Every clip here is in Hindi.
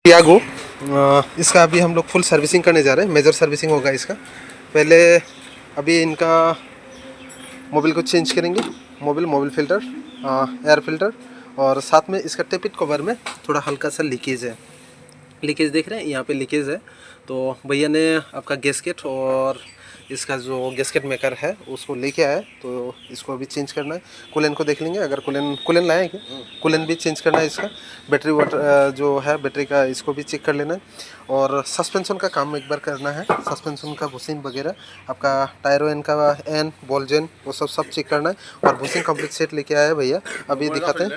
टियागो इसका अभी हम लोग फुल सर्विसिंग करने जा रहे हैं। मेजर सर्विसिंग होगा इसका। पहले अभी इनका मोबिल को चेंज करेंगे। मोबिल फिल्टर, एयर फिल्टर, और साथ में इसका टेपिट कवर में थोड़ा हल्का सा लीकेज है। लीकेज देख रहे हैं, यहाँ पे लीकेज है। तो भैया ने आपका गैस्केट और इसका जो गैस्केट मेकर है उसको लेके आया, तो इसको अभी चेंज करना है। कूलेंट को देख लेंगे, अगर कूलेंट लाए क्या, कूलेंट भी चेंज करना है इसका। बैटरी वाटर जो है बैटरी का, इसको भी चेक कर लेना है। और सस्पेंशन का काम एक बार करना है। सस्पेंशन का बुशिंग वगैरह, आपका टायरो एन का एन बॉल जेन वो सब चेक करना है। और बुशिंग कंप्लीट सेट लेके आया है भैया, अभी दिखाते हैं।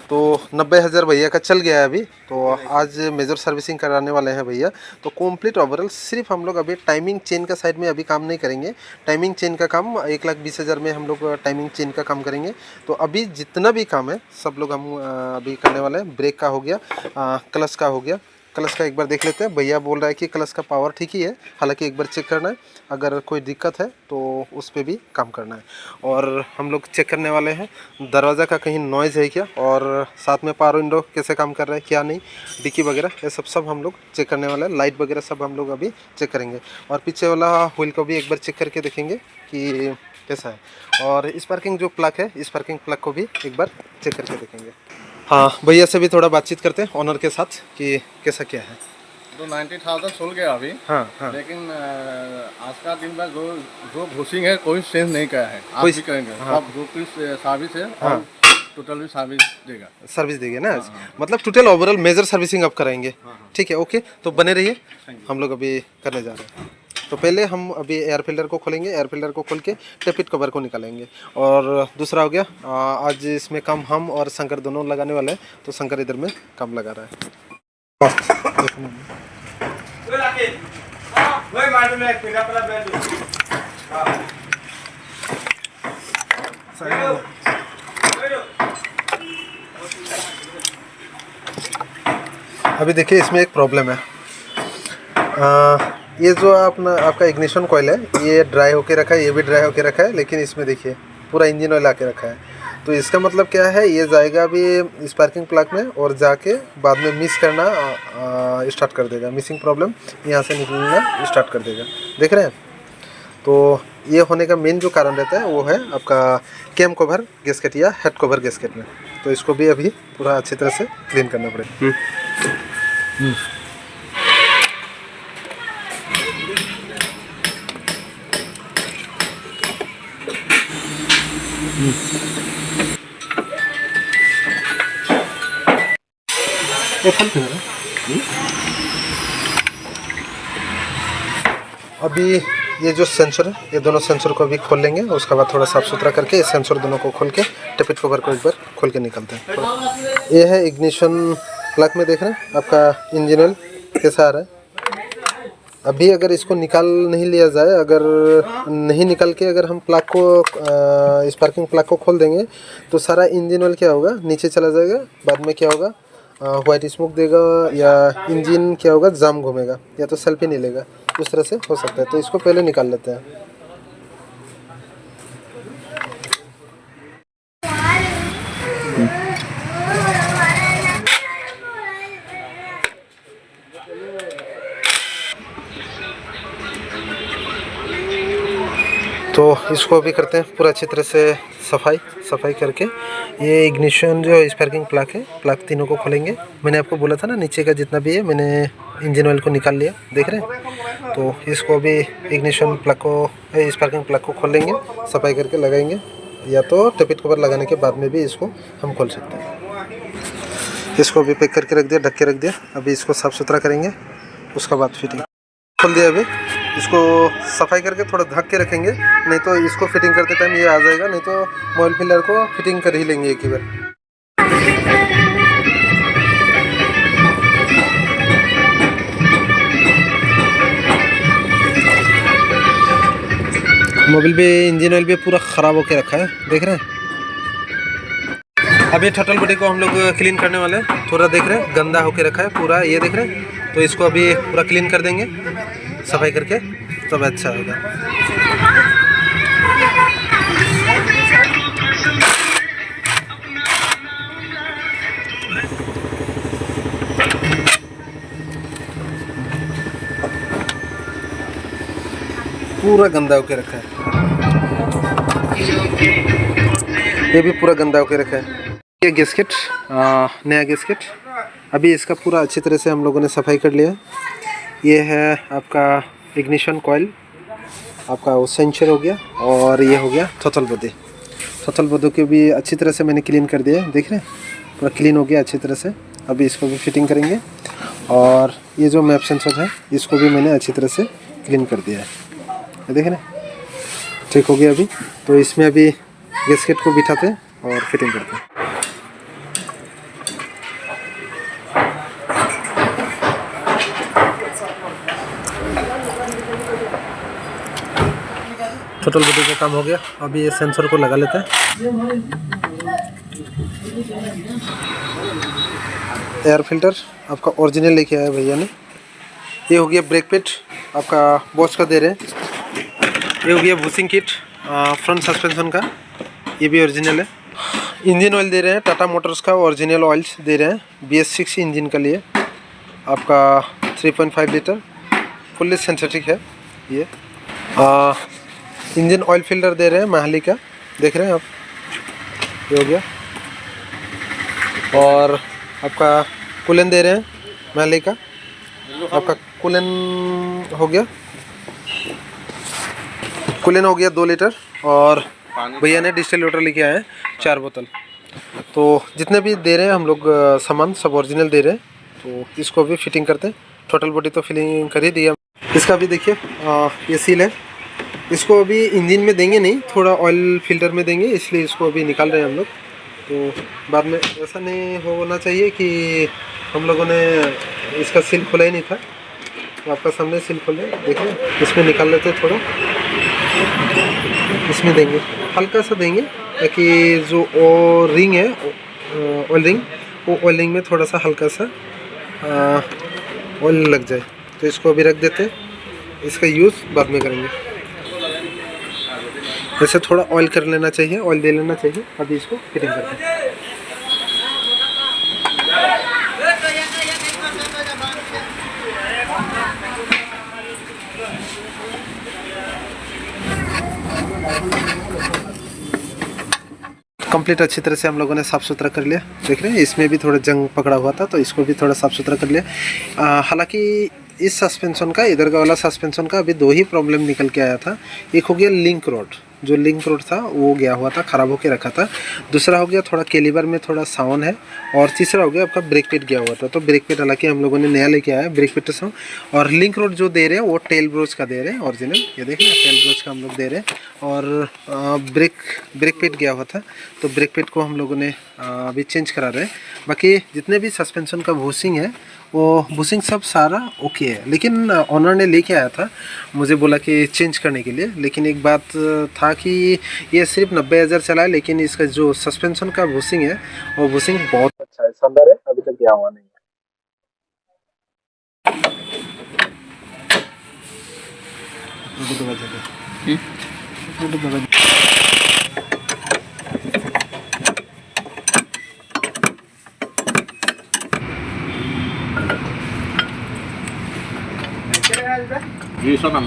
तो 90,000 भैया का चल गया है अभी। तो आज मेजर सर्विसिंग कराने वाले हैं भैया। तो कंप्लीट ओवरऑल सिर्फ हम लोग अभी टाइमिंग चेन का साइड में अभी काम नहीं करेंगे। टाइमिंग चेन का काम 1,20,000 में हम लोग टाइमिंग चेन का काम करेंगे। तो अभी जितना भी काम है सब लोग हम अभी करने वाले हैं। ब्रेक का हो गया, क्लच का हो गया। क्लच का एक बार देख लेते हैं। भैया बोल रहा है कि क्लच का पावर ठीक ही है, हालांकि एक बार चेक करना है। अगर कोई दिक्कत है तो उस पर भी काम करना है। और हम लोग चेक करने वाले हैं दरवाज़ा का कहीं नॉइज़ है क्या, और साथ में पावर विंडो कैसे काम कर रहा है क्या नहीं, डिक्की वगैरह ये सब हम लोग चेक करने वाले हैं। लाइट वगैरह सब हम लोग अभी चेक करेंगे। और पीछे वाला व्हील को भी एक बार चेक करके देखेंगे कि कैसा है। और इस पार्किंग जो प्लग है, इस पार्किंग प्लग को भी एक बार चेक करके देखेंगे। हाँ, भैया से भी थोड़ा बातचीत करते हैं ऑनर के साथ कि कैसा क्या है। तो 90,000 चल गया अभी। हाँ। लेकिन आज का दिन में जो घुसिंग है कोई चेंज नहीं किया है, आप भी करेंगे। हाँ। सब जो कुछ सर्विस है, हाँ। टोटल भी सर्विस देंगे ना। मतलब टोटल ओवरऑल मेजर सर्विसिंग आप कराएंगे। ठीक है, ओके। तो बने रहिए, हम लोग अभी करने जा रहे हैं। तो पहले हम अभी एयर फिल्टर को खोलेंगे। एयर फिल्टर को खोल के टेपिट कवर को निकालेंगे। और दूसरा हो गया, आज इसमें काम हम और शंकर दोनों लगाने वाले हैं। तो शंकर इधर में काम लगा रहा है। अभी देखिए इसमें एक प्रॉब्लम है। ये जो आपका इग्निशन कॉइल है, ये ड्राई होके रखा है, ये भी ड्राई होके रखा है। लेकिन इसमें देखिए पूरा इंजन ऑयल आके रखा है। तो इसका मतलब क्या है, ये जाएगा अभी स्पार्किंग प्लग में और जाके बाद में मिस करना स्टार्ट कर देगा। मिसिंग प्रॉब्लम यहाँ से निकलना स्टार्ट कर देगा, देख रहे हैं। तो ये होने का मेन जो कारण रहता है वो है आपका कैम कवर गैस्केट या हेड कवर गैस्केट में। तो इसको भी अभी पूरा अच्छी तरह से क्लीन करना पड़ेगा। अभी ये जो सेंसर है, ये दोनों सेंसर को अभी खोल लेंगे। उसके बाद थोड़ा साफ सुथरा करके इस सेंसर दोनों को खोल के टेपिट कवर को एक बार खोल के निकलते हैं। ये है इग्निशन प्लग में, देख रहे हैं आपका इंजन ऑयल कैसा आ रहा है। अभी अगर इसको निकाल नहीं लिया जाए, अगर नहीं निकल के अगर हम प्लग को स्पार्किंग प्लग को खोल देंगे तो सारा इंजन ऑयल क्या होगा, नीचे चला जाएगा। बाद में क्या होगा, वाइट स्मोक देगा, या इंजन क्या होगा, जाम घूमेगा, या तो सेल्फी नहीं लेगा। उस तरह से हो सकता है। तो इसको पहले निकाल लेते हैं। तो इसको अभी करते हैं पूरा अच्छी तरह से सफाई करके। ये इग्निशन जो स्पार्किंग प्लग है, प्लग तीनों को खोलेंगे। मैंने आपको बोला था ना नीचे का जितना भी है, मैंने इंजन ऑयल को निकाल लिया, देख रहे हैं। तो इसको अभी इग्निशन प्लग को, स्पार्किंग प्लग को खोल लेंगे, सफाई करके लगाएंगे। या तो टेपिट कवर लगाने के बाद में भी इसको हम खोल सकते हैं। इसको अभी पैक करके रख दिया, ढक के रख दिया। अभी इसको साफ़ सुथरा करेंगे, उसका बाद फिटिंग खोल दिया। अभी इसको सफाई करके थोड़ा ढक के रखेंगे, नहीं तो इसको फिटिंग करते टाइम ये आ जाएगा। नहीं तो मोबाइल फिलर को फिटिंग कर ही लेंगे एक ही बार। मोबाइल भी इंजन ऑयल भी पूरा ख़राब होके रखा है, देख रहे हैं। अभी टोटल बॉडी को हम लोग क्लीन करने वाले हैं। थोड़ा देख रहे हैं गंदा होके रखा है पूरा, ये देख रहे हैं। तो इसको अभी पूरा क्लीन कर देंगे सफाई करके, तब अच्छा होगा। पूरा गंदा होके रखा है, ये भी पूरा गंदा होके रखा है। ये गैस्केट, नया गैस्केट, अभी इसका पूरा अच्छी तरह से हम लोगों ने सफाई कर लिया। ये है आपका इग्निशन कॉइल, आपका वो सेंसर हो गया, और ये हो गया थ्रोटल बॉडी। थ्रोटल बॉडी को भी अच्छी तरह से मैंने क्लीन कर दिया है, देख रहे हैं पूरा क्लीन हो गया अच्छी तरह से। अभी इसको भी फिटिंग करेंगे, और ये जो मैप सेंसर है इसको भी मैंने अच्छी तरह से क्लीन कर दिया है, ये देख रहे हैं ठीक हो गया। अभी तो इसमें अभी गैस्केट को बिठाते हैं और फिटिंग करते हैं। थ्रोटल बॉडी का काम हो गया, अभी ये सेंसर को लगा लेते हैं। एयर फिल्टर आपका ओरिजिनल लेके आया भैया ने। ये हो गया ब्रेक पैड, आपका बॉश का दे रहे हैं। ये हो गया बूसिंग किट फ्रंट सस्पेंशन का, ये भी ओरिजिनल है। इंजन ऑयल दे रहे हैं, टाटा मोटर्स का ओरिजिनल ऑयल्स दे रहे हैं BS6 इंजन के लिए, आपका 3.5 लीटर फुल्ली सिंथेटिक है ये। इंजन ऑयल फिल्टर दे रहे हैं माहली का, देख रहे हैं आप, ये हो गया। और आपका कूलन दे रहे हैं माहली का, आपका कूलन हो गया, कूलन हो गया 2 लीटर। और भैया ने डिस्टिलेटर लेके आए हैं 4 बोतल। तो जितने भी दे रहे हैं हम लोग सामान सब ओरिजिनल दे रहे हैं। तो इसको भी फिटिंग करते हैं। टोटल बॉडी तो फिटिंग कर ही दिया। इसका भी देखिए ये सील है, इसको अभी इंजन में देंगे नहीं, थोड़ा ऑयल फिल्टर में देंगे, इसलिए इसको अभी निकाल रहे हैं हम लोग। तो बाद में ऐसा नहीं होना चाहिए कि हम लोगों ने इसका सील खोला ही नहीं था। तो आपका सामने सील खोल रहे हैं, देखिए इसमें निकाल लेते हैं थोड़ा, इसमें देंगे हल्का सा देंगे, ताकि जो वो रिंग है ऑयल रिंग, वो ऑयल रिंग में थोड़ा सा हल्का सा ऑयल लग जाए। तो इसको अभी रख देते हैं, इसका यूज़ बाद में करेंगे। ऐसे थोड़ा ऑयल कर लेना चाहिए, ऑयल दे लेना चाहिए। अभी इसको फिटिंग करते हैं। कंप्लीट अच्छी तरह से हम लोगों ने साफ़ सुथरा कर लिया। देख रहे हैं इसमें भी थोड़ा जंग पकड़ा हुआ था, तो इसको भी थोड़ा साफ़ सुथरा कर लिया। हालांकि इस सस्पेंशन का, इधर का वाला सस्पेंशन का अभी 2 ही प्रॉब्लम निकल के आया था। एक हो गया लिंक रोड, जो लिंक रोड था वो गया हुआ था, ख़राब होके रखा था। दूसरा हो गया थोड़ा कैलिबर में थोड़ा साउंड है, और तीसरा हो गया आपका ब्रेक पैड गया हुआ था। तो ब्रेक पैड हालांकि हम लोगों ने नया लेके आया ब्रेक पैड साउंड। और लिंक रोड जो दे रहे हैं वो टेल ब्रोच का दे रहे हैं ओरिजिनल, ये देखिए टेल ब्रोच का हम लोग दे रहे हैं। और ब्रेक पैड गया हुआ था, तो ब्रेक पैड को हम लोगों ने अभी चेंज करा रहे हैं। बाकी जितने भी सस्पेंशन का बूसिंग है वो बूसिंग सब सारा ओके है। लेकिन ऑनर ने लेके आया था, मुझे बोला कि चेंज करने के लिए। लेकिन एक बात था कि ये सिर्फ 90,000 चला है, लेकिन इसका जो सस्पेंशन का बूसिंग है वो बूसिंग बहुत अच्छा है, शानदार है, अभी तक गया हुआ नहीं है।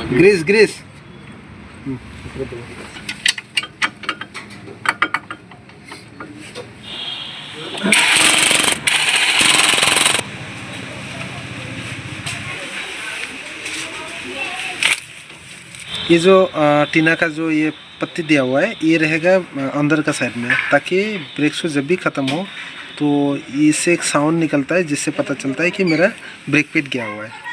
ग्रीस ग्रीस ये जो टीना का जो ये पत्ती दिया हुआ है, ये रहेगा अंदर का साइड में, ताकि ब्रेक शू जब भी ख़त्म हो तो इससे एक साउंड निकलता है, जिससे पता चलता है कि मेरा ब्रेक पैड गया हुआ है।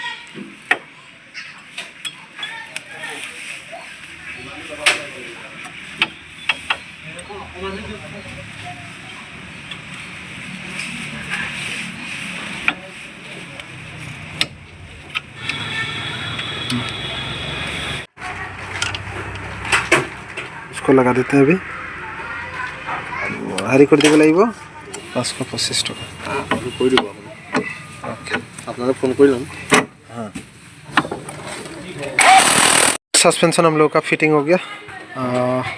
इसको लगा देते हैं अभी। हारी कर देगा लाइव 525 টাকা কৈ দিব আপনারা ফোন করলাম। हाँ, सस्पेंशन हम लोग का फिटिंग हो गया,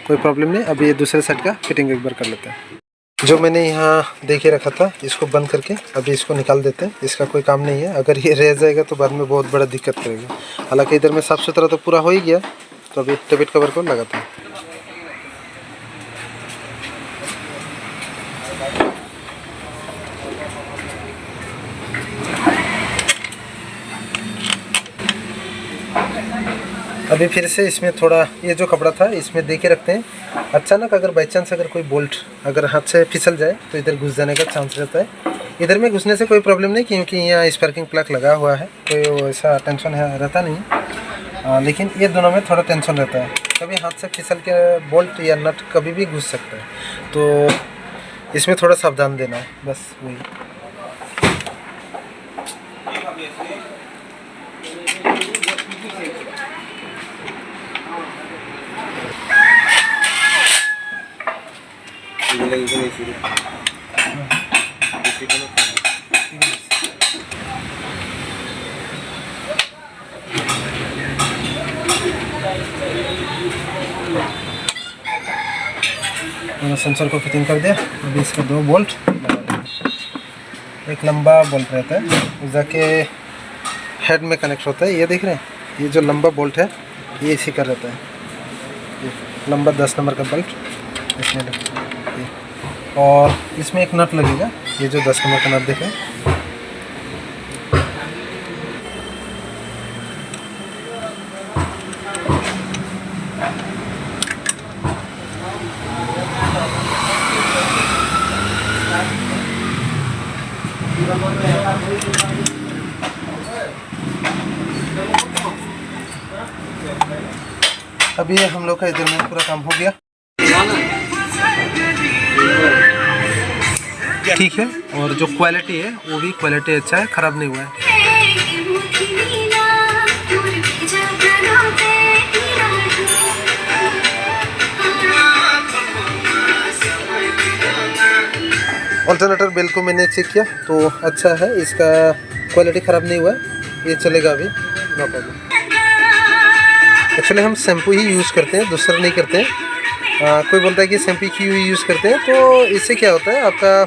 कोई प्रॉब्लम नहीं। अभी ये दूसरे साइड का फिटिंग एक बार कर लेते हैं। जो मैंने यहाँ देखे रखा था इसको बंद करके अभी इसको निकाल देते हैं। इसका कोई काम नहीं है, अगर ये रह जाएगा तो बाद में बहुत बड़ा दिक्कत करेगा। हालांकि इधर में साफ़ सुथरा तो पूरा हो ही गया, तो अभी टेबिट कवर को लगाते हैं। अभी फिर से इसमें थोड़ा ये जो कपड़ा था इसमें दे के रखते हैं। अचानक अगर बाई चांस अगर कोई बोल्ट अगर हाथ से फिसल जाए तो इधर घुस जाने का चांस रहता है। इधर में घुसने से कोई प्रॉब्लम नहीं, क्योंकि यहाँ स्पार्किंग प्लग लगा हुआ है, कोई ऐसा टेंशन रहता नहीं। लेकिन ये दोनों में थोड़ा टेंशन रहता है, कभी हाथ से फिसल के बोल्ट या नट कभी भी घुस सकता है, तो इसमें थोड़ा सावधान देना है, बस वही। सेंसर को फिटिंग कर दिया। अभी इसके 2 बोल्ट लगा देंगे। एक लंबा बोल्ट रहता है, वो जाके हेड में कनेक्ट होता है। ये देख रहे हैं, ये जो लंबा बोल्ट है ये इसी का रहता है। ये लंबा 10 नंबर का बोल्ट इसमें लगता है, और इसमें एक नट लगेगा, ये जो 10 नंबर का नट देखें। अभी हम लोग का इधर में पूरा काम हो गया, ठीक है। और जो क्वालिटी है वो भी क्वालिटी अच्छा है, ख़राब नहीं हुआ है। ऑल्टरनेटर बेल को मैंने चेक किया तो अच्छा है, इसका क्वालिटी ख़राब नहीं हुआ है, ये चलेगा अभी, नो प्रॉब्लम। एक्चुअली हम शैम्पू ही यूज़ करते हैं, दूसरा नहीं करते हैं। कोई बोलता है कि शैम्पू क्यों यूज़ करते हैं, तो इससे क्या होता है, आपका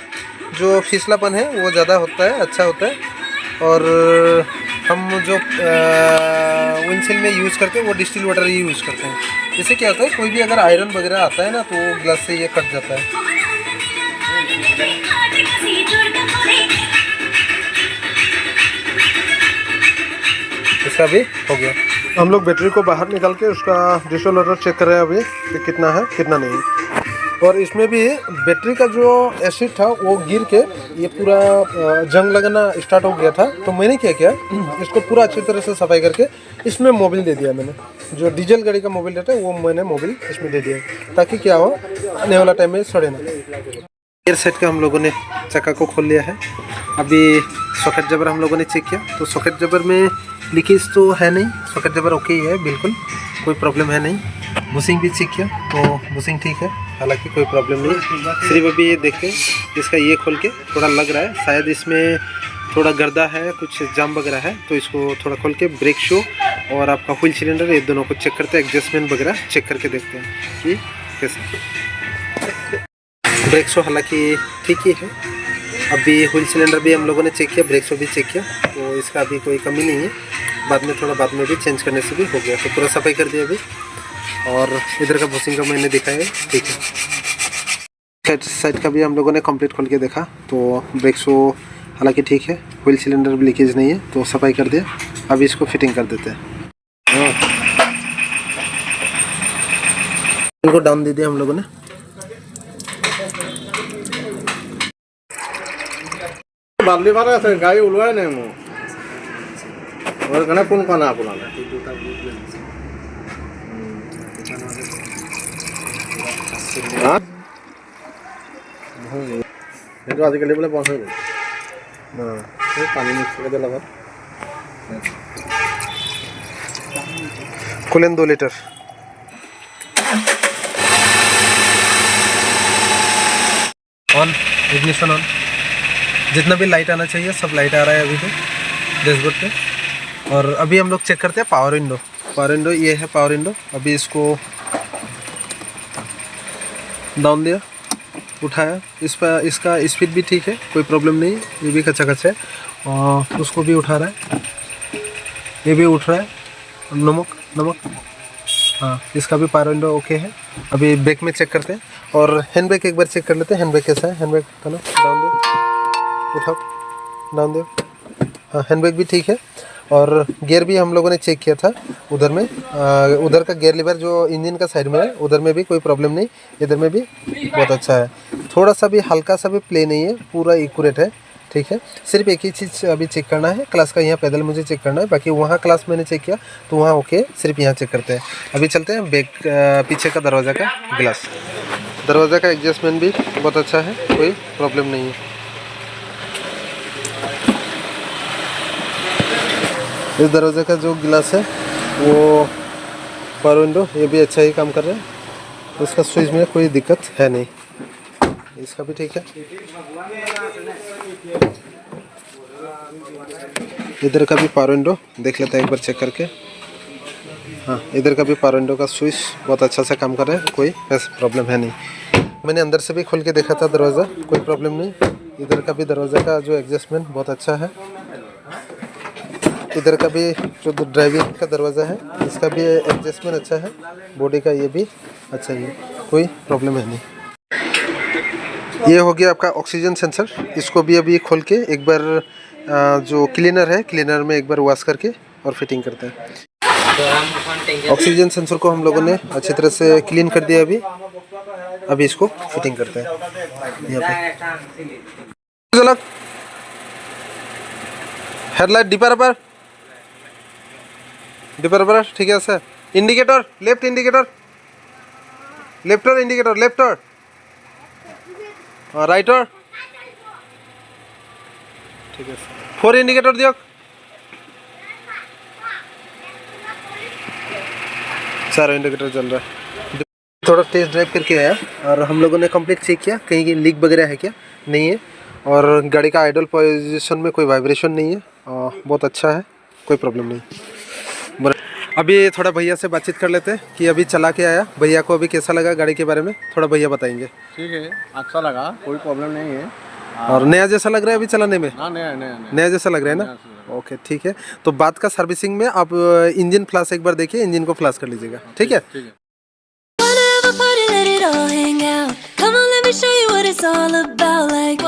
जो फिसलापन है वो ज़्यादा होता है, अच्छा होता है। और हम जो विंडशील्ड में यूज़ करते हैं वो डिस्टिल वाटर ही यूज़ करते हैं। इससे क्या होता है, कोई भी अगर आयरन वगैरह आता है ना तो वो ग्लास से ये कट जाता है। इसका भी हो गया। हम लोग बैटरी को बाहर निकाल के उसका डिस्टिल वाटर चेक कर रहे हैं अभी कि कितना है कितना नहीं। और इसमें भी बैटरी का जो एसिड था वो गिर के ये पूरा जंग लगना स्टार्ट हो गया था। तो मैंने क्या किया, इसको पूरा अच्छी तरह से सफाई करके इसमें मोबिल दे दिया मैंने। जो डीजल गाड़ी का मोबिल रहता है वो मैंने मोबिल इसमें दे दिया, ताकि क्या हो, आने वाला टाइम में सड़े ना। एयर सेट का हम लोगों ने चक्का को खोल लिया है। अभी सॉकेट जबर हम लोगों ने चेक किया तो सॉकेट जबर में लीकेज तो है नहीं, सॉकेट जबर ओके ही है, बिल्कुल कोई प्रॉब्लम है नहीं। बुशिंग भी चेक किया तो बुशिंग ठीक है, हालांकि कोई प्रॉब्लम नहीं। सिर्फ अभी ये देख के इसका ये खोल के थोड़ा लग रहा है शायद इसमें थोड़ा गर्दा है, कुछ जाम वगैरह है, तो इसको थोड़ा खोल के ब्रेक शो और आपका व्हील सिलेंडर ये दोनों को चेक करते हैं, एडजस्टमेंट वगैरह चेक करके देखते हैं कि कैसे। ब्रेक शो हालांकि ठीक ही है। अभी व्हील सिलेंडर भी हम लोगों ने चेक किया, ब्रेक शो भी चेक किया, तो इसका अभी कोई कमी नहीं है। बाद में भी चेंज करने से भी हो गया, तो पूरा सफाई कर दिया अभी। और इधर का बुशिंग का मैंने देखा है, ठीक है। साइड का भी हम लोगों ने कंप्लीट खोल के देखा तो ब्रेक शो हालांकि ठीक है, व्हील सिलेंडर भी लीकेज नहीं है, तो सफाई कर दिया। अभी इसको फिटिंग कर देते हैं। इनको डाउन दे दिया हम लोगों ने। बादली बार আছে গাড়ী ওলোৱাই নাই মোৰ ওর কাৰণে ফোন কৰা আপোনালে সেইটো আজিকালি বোলে বন্ধ হৈ গ'ল। পানী মিক্স কৰি দিয়া লগত कुलन 2 लीटर। On, ignition on. जितना भी लाइट आना चाहिए सब लाइट आ रहा है अभी तो डैशबोर्ड पे। और अभी हम लोग चेक करते हैं पावर विंडो। पावर विंडो ये है पावर विंडो। अभी इसको डाउन दिया, उठाया, इस पर इसका स्पीड भी ठीक है, कोई प्रॉब्लम नहीं, ये भी कच्चा कच्चा है। और उसको भी उठा रहा है, ये भी उठ रहा है। नमक नमक हाँ, इसका भी पावर विंडो ओके है। अभी ब्रेक में चेक करते हैं और हैंड ब्रेक एक बार चेक कर लेते हैं। हैंड ब्रेक कैसा है? हैंड ब्रेक का ना डाउन दे, उठाओ, डाउन दे। हाँ, हैंड ब्रेक भी ठीक है। और गियर भी हम लोगों ने चेक किया था उधर में, उधर का गियर लीवर जो इंजन का साइड में है उधर में भी कोई प्रॉब्लम नहीं, इधर में भी बहुत अच्छा है। थोड़ा सा भी हल्का सा भी प्ले नहीं है, पूरा एक्यूरेट है। ठीक है, सिर्फ एक ही चीज़ अभी चेक करना है, क्लास का यहाँ पैदल मुझे चेक करना है, बाकी वहाँ क्लास मैंने चेक किया तो वहाँ ओके, सिर्फ यहाँ चेक करते हैं। अभी चलते हैं बैक, पीछे का दरवाज़ा का ग्लास। दरवाज़ा का एडजस्टमेंट भी बहुत अच्छा है, कोई प्रॉब्लम नहीं है। इस दरवाजे का जो गिलास है वो पावर विंडो, ये भी अच्छा ही काम कर रहा है। इसका स्विच में कोई दिक्कत है नहीं, इसका भी ठीक है। इधर का भी पावर विंडो देख लेते हैं एक बार चेक करके। हाँ, इधर का भी पावर विंडो का स्विच बहुत अच्छा से काम कर रहा है, कोई ऐसा प्रॉब्लम है नहीं। मैंने अंदर से भी खोल के देखा था दरवाज़ा, कोई प्रॉब्लम नहीं। इधर का भी दरवाज़ा का जो एडजस्टमेंट बहुत अच्छा है। इधर का भी जो ड्राइविंग का दरवाज़ा है इसका भी एडजस्टमेंट अच्छा है, बॉडी का ये भी अच्छा ही है, कोई प्रॉब्लम है नहीं। ये हो गया आपका ऑक्सीजन सेंसर। इसको भी अभी खोल के एक बार जो क्लीनर है, क्लीनर में एक बार वॉश करके और फिटिंग करते हैं। ऑक्सीजन सेंसर को हम लोगों ने अच्छी तरह से क्लीन कर दिया। अभी इसको फिटिंग करते हैं। यहाँ पे हेडलाइट डिपर पर ठीक है sir. Indicator left, indicator left और इंडिकेटर लेफ्ट और राइट और ठीक है सर। 4 इंडिकेटर दियो। 4 इंडिकेटर चल रहा है। थोड़ा टेस्ट ड्राइव करके आया और हम लोगों ने कंप्लीट चेक किया कहीं की लीक वगैरह है क्या, नहीं है। और गाड़ी का आइडल पोजीशन में कोई वाइब्रेशन नहीं है, बहुत अच्छा है, कोई प्रॉब्लम नहीं। अभी थोड़ा भैया से बातचीत कर लेते हैं कि अभी चला के आया, भैया को अभी कैसा लगा गाड़ी के बारे में थोड़ा भैया बताएंगे। ठीक है, अच्छा लगा, कोई प्रॉब्लम नहीं है। और नया जैसा लग रहा है अभी चलाने में? हाँ, नया जैसा लग रहा है ना। ओके ठीक है, तो बात का सर्विसिंग में आप इंजन फ्लैश एक बार देखिए, इंजन को फ्लैश कर लीजिएगा। ठीक है, ठीक है। Come on, let me show you what it's all about. Like